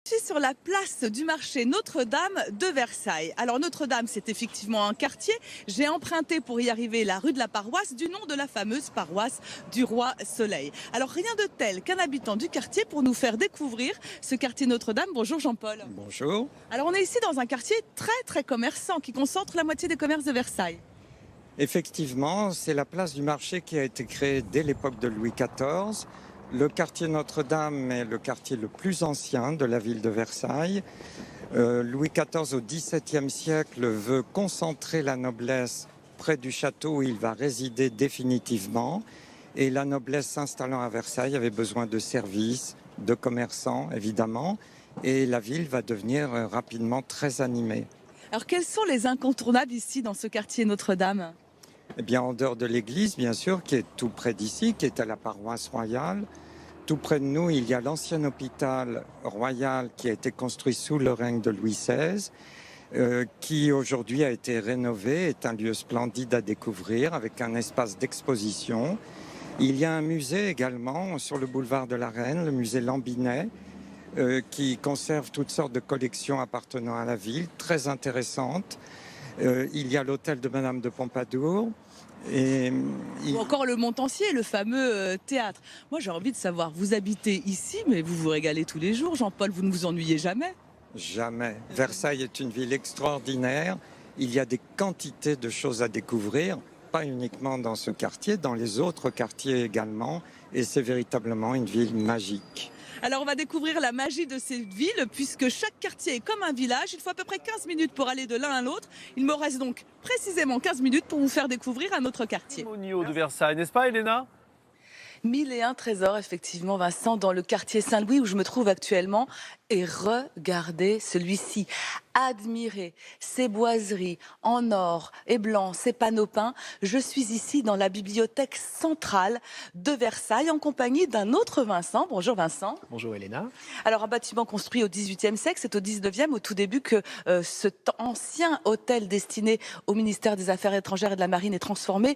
Je suis sur la place du marché Notre-Dame de Versailles. Alors Notre-Dame, c'est effectivement un quartier. J'ai emprunté pour y arriver la rue de la Paroisse du nom de la fameuse paroisse du Roi Soleil. Alors rien de tel qu'un habitant du quartier pour nous faire découvrir ce quartier Notre-Dame. Bonjour Jean-Paul. Bonjour. Alors on est ici dans un quartier très commerçant qui concentre la moitié des commerces de Versailles. Effectivement, c'est la place du marché qui a été créée dès l'époque de Louis XIV. Le quartier Notre-Dame est le quartier le plus ancien de la ville de Versailles. Louis XIV au XVIIe siècle veut concentrer la noblesse près du château où il va résider définitivement. Et la noblesse s'installant à Versailles avait besoin de services, de commerçants évidemment. Et la ville va devenir rapidement très animée. Alors quels sont les incontournables ici dans ce quartier Notre-Dame ? Eh bien, en dehors de l'église, bien sûr, qui est tout près d'ici, qui est à la paroisse royale. Tout près de nous, il y a l'ancien hôpital royal qui a été construit sous le règne de Louis XVI, qui aujourd'hui a été rénové, est un lieu splendide à découvrir avec un espace d'exposition. Il y a un musée également sur le boulevard de la Reine, le musée Lambinet, qui conserve toutes sortes de collections appartenant à la ville, très intéressantes. Il y a l'hôtel de Madame de Pompadour. Ou encore le Montansier, le fameux théâtre. Moi j'ai envie de savoir, vous habitez ici mais vous vous régalez tous les jours, Jean-Paul, vous ne vous ennuyez jamais ? Jamais. Versailles est une ville extraordinaire. Il y a des quantités de choses à découvrir, pas uniquement dans ce quartier, dans les autres quartiers également. Et c'est véritablement une ville magique. Alors on va découvrir la magie de cette ville puisque chaque quartier est comme un village. Il faut à peu près 15 minutes pour aller de l'un à l'autre. Il me reste donc précisément 15 minutes pour vous faire découvrir un autre quartier. Monio de Versailles, n'est-ce pas Elena ? 1001 trésors, effectivement, Vincent, dans le quartier Saint-Louis où je me trouve actuellement. Et regardez celui-ci. Admirez ces boiseries en or et blanc, ces panneaux peints. Je suis ici dans la bibliothèque centrale de Versailles en compagnie d'un autre Vincent. Bonjour Vincent. Bonjour Elena. Alors un bâtiment construit au XVIIIe siècle, c'est au XIXe, au tout début que cet ancien hôtel destiné au ministère des Affaires étrangères et de la Marine est transformé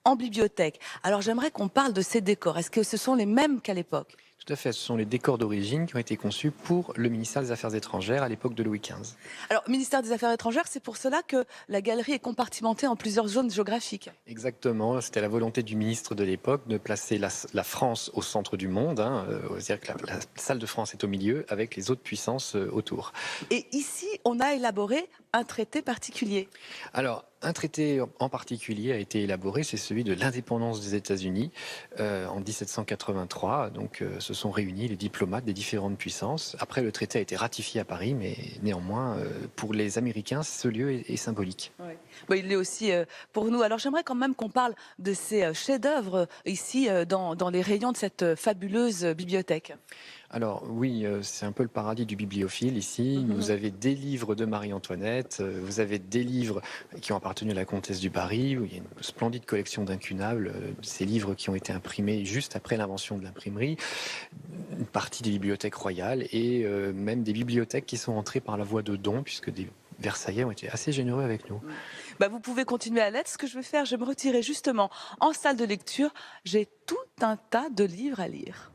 en bibliothèque. Alors j'aimerais qu'on parle de ces décors. Est-ce que ce sont les mêmes qu'à l'époque ? Tout à fait, ce sont les décors d'origine qui ont été conçus pour le ministère des Affaires étrangères à l'époque de Louis XV. Alors, ministère des Affaires étrangères, c'est pour cela que la galerie est compartimentée en plusieurs zones géographiques. Exactement, c'était la volonté du ministre de l'époque de placer la France au centre du monde, c'est-à-dire que la salle de France est au milieu avec les autres puissances autour. Et ici, on a élaboré un traité particulier. Alors, un traité en particulier a été élaboré, c'est celui de l'indépendance des États-Unis en 1783. Donc, se sont réunis les diplomates des différentes puissances. Après, le traité a été ratifié à Paris, mais néanmoins, pour les Américains, ce lieu est symbolique. Ouais. Bon, il l'est aussi pour nous. Alors, j'aimerais quand même qu'on parle de ces chefs-d'œuvre ici dans les rayons de cette fabuleuse bibliothèque. Alors oui, c'est un peu le paradis du bibliophile ici. Vous avez des livres de Marie-Antoinette, vous avez des livres qui ont appartenu à la comtesse du Barry, où il y a une splendide collection d'incunables, ces livres qui ont été imprimés juste après l'invention de l'imprimerie, une partie des bibliothèques royales et même des bibliothèques qui sont entrées par la voie de dons, puisque des Versaillais ont été assez généreux avec nous. Bah, vous pouvez continuer à l'être. Ce que je vais faire, je vais me retirer justement en salle de lecture. J'ai tout un tas de livres à lire.